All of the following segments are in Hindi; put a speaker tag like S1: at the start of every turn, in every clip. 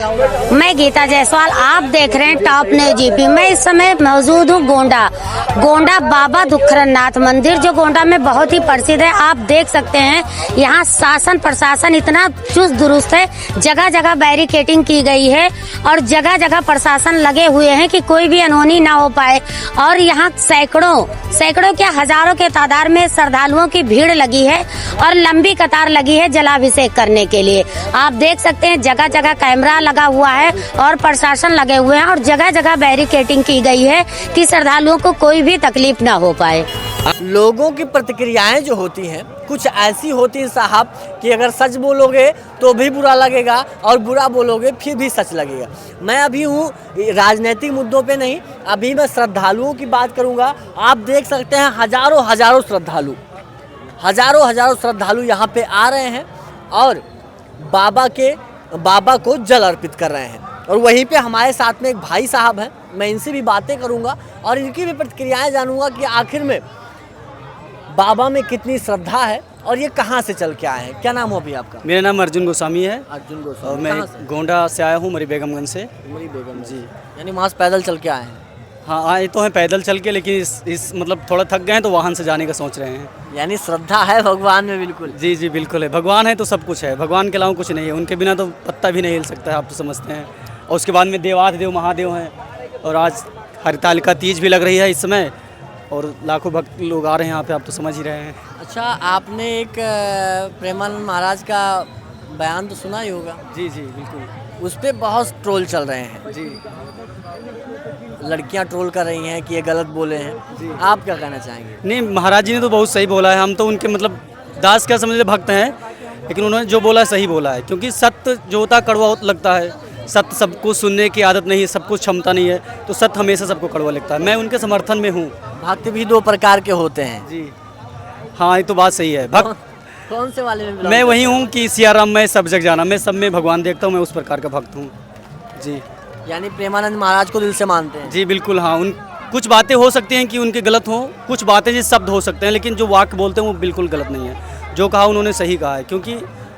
S1: मैं गीता जायसवाल, आप देख रहे हैं टॉप न्यूज जीपी। मैं इस समय मौजूद हूँ गोंडा बाबा दुखरनाथ मंदिर, जो गोंडा में बहुत ही प्रसिद्ध है। आप देख सकते हैं यहाँ शासन प्रशासन इतना चुस्त दुरुस्त है, जगह जगह बैरिकेडिंग की गई है और जगह जगह प्रशासन लगे हुए हैं कि कोई भी अनहोनी ना हो पाए। और यहाँ सैकड़ों क्या हजारों के तादाद में श्रद्धालुओं की भीड़ लगी है और लंबी कतार लगी है जलाभिषेक करने के लिए। आप देख सकते हैं जगह जगह कैमरा लगा हुआ है और प्रशासन लगे हुए हैं और जगह जगह बैरिकेडिंग की गई है कि श्रद्धालुओं को कोई भी तकलीफ ना हो पाए।
S2: लोगों की प्रतिक्रियाएं जो होती हैं कुछ ऐसी होती है साहब कि अगर सच बोलोगे तो भी बुरा लगेगा और बुरा बोलोगे फिर भी सच लगेगा। मैं अभी हूँ राजनीतिक मुद्दों पे नहीं, अभी मैं श्रद्धालुओं की बात करूँगा। आप देख सकते हैं हजारों श्रद्धालु यहाँ पे आ रहे हैं और बाबा को जल अर्पित कर रहे हैं। और वहीं पे हमारे साथ में एक भाई साहब हैं, मैं इनसे भी बातें करूंगा और इनकी भी प्रतिक्रियाएं जानूंगा कि आखिर में बाबा में कितनी श्रद्धा है और ये कहाँ से चल के आए हैं। क्या नाम हो अभी आपका?
S3: मेरा नाम अर्जुन गोस्वामी है।
S2: अर्जुन गोस्वामी।
S3: और मैं गोंडा से आया हूँ, मरी बेगमगंज से।
S2: मरी बेगम
S3: जी,
S2: यानी वहाँ से पैदल चल के आए हैं?
S3: हाँ, आए तो हैं पैदल चल के, लेकिन इस मतलब थोड़ा थक गए हैं तो वाहन से जाने का सोच रहे हैं।
S2: यानी श्रद्धा है भगवान में बिल्कुल?
S3: जी जी बिल्कुल है। भगवान है तो सब कुछ है, भगवान के अलावा कुछ नहीं है। उनके बिना तो पत्ता भी नहीं हिल सकता है, आप तो समझते हैं। और उसके बाद में देवाधिदेव महादेव हैं और आज हरितालिका तीज भी लग रही है इस समय और लाखों भक्त लोग आ रहे हैं यहाँ पे, आप तो समझ ही रहे हैं।
S2: अच्छा, आपने एक प्रेमानंद महाराज का बयान तो सुना ही होगा?
S3: जी जी बिल्कुल।
S2: उस पर बहुत ट्रोल चल रहे हैं
S3: जी,
S2: लड़कियां ट्रोल कर रही हैं कि ये गलत बोले हैं। आप क्या कहना चाहेंगे?
S3: नहीं, महाराज जी ने तो बहुत सही बोला है। हम तो उनके मतलब दास क्या समझ भक्त हैं, लेकिन उन्होंने जो बोला सही बोला है। क्योंकि सत्य जो होता कड़वा लगता है, सत्य सबको सुनने की आदत नहीं है, सबको क्षमता नहीं है, तो सत्य हमेशा सबको कड़वा लगता है। मैं उनके समर्थन में हूँ।
S2: भक्त भी दो प्रकार के होते हैं।
S3: जी हाँ, ये तो बात सही है। भक्त
S2: कौन से वाले में?
S3: मैं वही हूँ कि सियाराम मैं सब जग जाना, मैं सब में भगवान देखता हूँ, मैं उस प्रकार का भक्त हूँ। जी,
S2: यानी प्रेमानंद महाराज को दिल से मानते हैं?
S3: जी बिल्कुल। हाँ, उन कुछ बातें हो सकती हैं कि उनके गलत हों, कुछ बातें जिस शब्द हो सकते हैं, लेकिन जो वाक्य बोलते हैं वो बिल्कुल गलत नहीं है। जो कहा उन्होंने सही कहा है, क्योंकि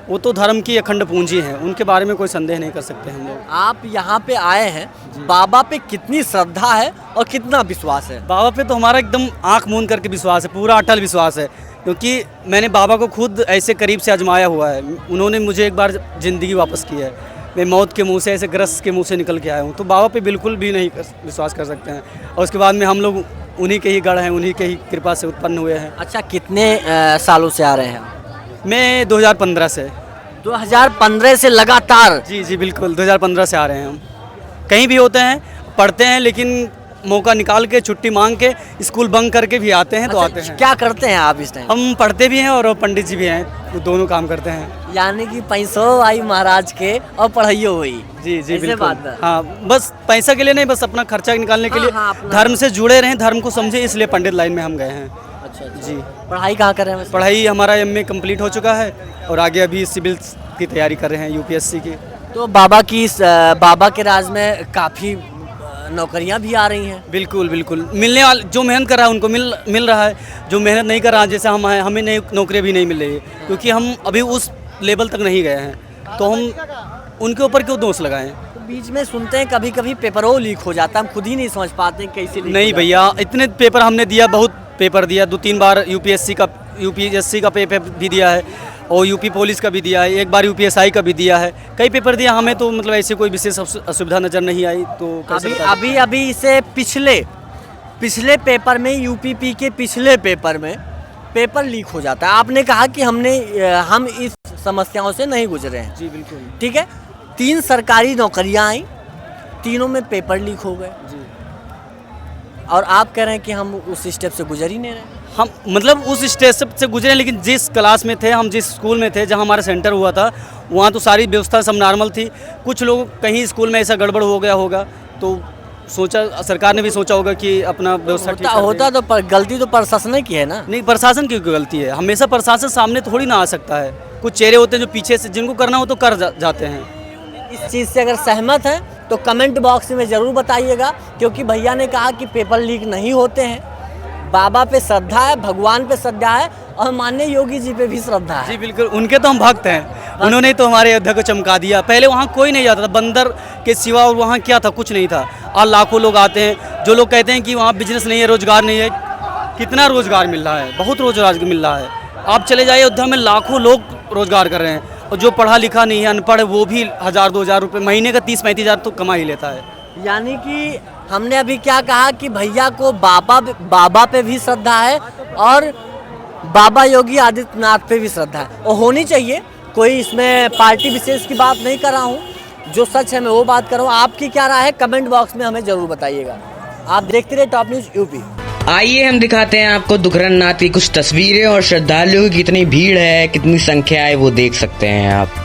S3: वो तो धर्म की अखंड पूंजी है, उनके बारे में कोई संदेह नहीं कर सकते हम लोग।
S2: आप यहाँ पे आए हैं, बाबा पे कितनी श्रद्धा है और कितना विश्वास है?
S3: बाबा पे तो हमारा एकदम आंख मूंद करके विश्वास है, पूरा अटल विश्वास है। क्योंकि मैंने बाबा को खुद ऐसे करीब से आजमाया हुआ है। उन्होंने मुझे एक बार ज़िंदगी वापस की है। मैं मौत के मुंह से, ऐसे ग्रस्त के मुंह से निकल के आया हूँ। तो बाबा पे बिल्कुल भी नहीं विश्वास कर सकते हैं। और उसके बाद में हम लोग उन्हीं के ही गढ़ हैं, उन्हीं के ही कृपा से उत्पन्न हुए हैं।
S2: अच्छा, कितने सालों से आ रहे हैं?
S3: मैं 2015 से।
S2: 2015 से लगातार?
S3: जी जी बिल्कुल, 2015 से आ रहे हैं हम। कहीं भी होते हैं, पढ़ते हैं, लेकिन मौका निकाल के छुट्टी मांग के स्कूल बंक करके भी आते हैं। तो आते हैं।
S2: क्या करते हैं आप इस टाइम?
S3: हम पढ़ते भी हैं और पंडित जी भी हैं, वो दोनों काम करते हैं।
S2: यानी कि पैसों आई महाराज के और पढ़ाइयो हुई?
S3: जी जी बिल्कुल।
S2: बात है।
S3: हाँ, बस पैसा के लिए नहीं, बस अपना खर्चा निकालने के लिए। धर्म से जुड़े रहें, धर्म को समझे, इसलिए पंडित लाइन में हम गए हैं।
S2: अच्छा
S3: जी।
S2: पढ़ाई कहाँ कर रहे हैं?
S3: पढ़ाई हमारा MA कंप्लीट हो चुका है और आगे अभी सिविल की तैयारी कर रहे हैं, UPSC की।
S2: तो बाबा के राज में काफ़ी नौकरियां भी आ रही हैं? बिल्कुल
S3: बिल्कुल। मिलने वाले जो मेहनत कर रहा है उनको मिल रहा है, जो मेहनत नहीं कर रहा जैसे हम हैं, हमें नई नौकरियाँ भी नहीं मिल रही है, क्योंकि हम अभी उस लेवल तक नहीं गए हैं। तो हम उनके ऊपर क्यों दोष लगाएं?
S2: तो बीच में सुनते हैं कभी कभी पेपरों लीक हो जाता है, हम खुद ही नहीं समझ पाते कैसे लीक
S3: नहीं भैया, इतने पेपर हमने दिया, बहुत पेपर दिया, 2-3 बार UPSC का पेपर भी दिया है और UP पुलिस का भी दिया है, एक बार UPSI का भी दिया है, कई पेपर दिया। हमें तो मतलब ऐसे कोई विशेष असुविधा नज़र नहीं आई। तो
S2: अभी से पिछले पेपर में UPP के पिछले पेपर में पेपर लीक हो जाता है। आपने कहा कि हम इस समस्याओं से नहीं गुजरे हैं।
S3: जी बिल्कुल।
S2: ठीक है, 3 सरकारी नौकरियां आई, तीनों में पेपर लीक हो गए।
S3: जी।
S2: और आप कह रहे हैं कि हम उस स्टेप से गुजर ही नहीं रहे।
S3: हम मतलब उस स्टेप से गुजरे, लेकिन जिस क्लास में थे हम, जिस स्कूल में थे, जहां हमारा सेंटर हुआ था, वहां तो सारी व्यवस्था सब नॉर्मल थी। कुछ लोग कहीं स्कूल में ऐसा गड़बड़ हो गया होगा, तो सोचा, सरकार ने भी सोचा होगा कि अपना व्यवस्था
S2: होता तो गलती तो प्रशासन की है ना?
S3: नहीं, प्रशासन की गलती है। हमेशा प्रशासन सामने थोड़ी ना आ सकता है। कुछ चेहरे होते हैं जो पीछे से, जिनको करना हो तो कर जाते हैं।
S2: इस चीज़ से अगर सहमत हैं तो कमेंट बॉक्स में ज़रूर बताइएगा, क्योंकि भैया ने कहा कि पेपर लीक नहीं होते हैं। बाबा पे श्रद्धा है, भगवान पे श्रद्धा है और माननीय योगी जी पे भी श्रद्धा है।
S3: जी बिल्कुल, उनके तो हम भक्त हैं। उन्होंने तो हमारे अयोध्या को चमका दिया। पहले वहाँ कोई नहीं जाता था, बंदर के सिवा और वहाँ क्या था, कुछ नहीं था। और लाखों लोग आते हैं। जो लोग कहते हैं कि वहाँ बिजनेस नहीं है, रोजगार नहीं है, कितना रोजगार मिल रहा है, बहुत रोजगार मिल रहा है। आप चले जाइए अयोध्या में, लाखों लोग रोजगार कर रहे हैं। और जो पढ़ा लिखा नहीं है, अनपढ़ है, वो भी 1000-2000 रुपये महीने का 30-35 हज़ार तो कमा ही लेता है।
S2: यानी कि हमने अभी क्या कहा कि भैया को बाबा पे भी श्रद्धा है और बाबा योगी आदित्यनाथ पे भी श्रद्धा है, और होनी चाहिए। कोई इसमें पार्टी विशेष की बात नहीं कर रहा हूँ, जो सच है मैं वो बात कर रहा हूँ। आपकी क्या राय है, कमेंट बॉक्स में हमें जरूर बताइएगा। आप देखते रहे टॉप न्यूज़ यूपी।
S4: आइए हम दिखाते हैं आपको दुखरन नाथ की कुछ तस्वीरें और श्रद्धालुओं की कितनी भीड़ है, कितनी संख्या है, वो देख सकते हैं आप।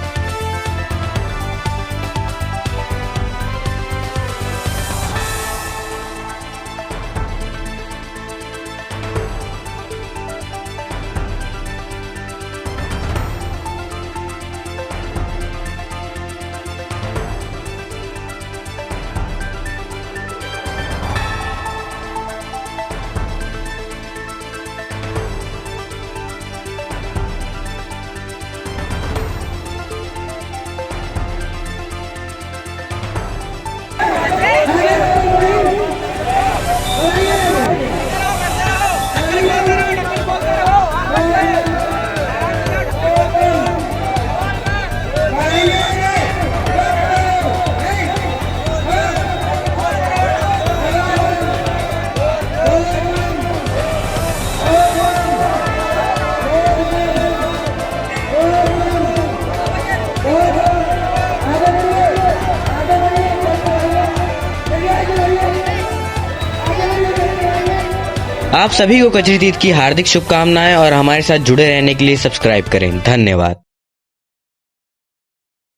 S4: आप सभी को कजरी तीज की हार्दिक शुभकामनाएं और हमारे साथ जुड़े रहने के लिए सब्सक्राइब करें। धन्यवाद।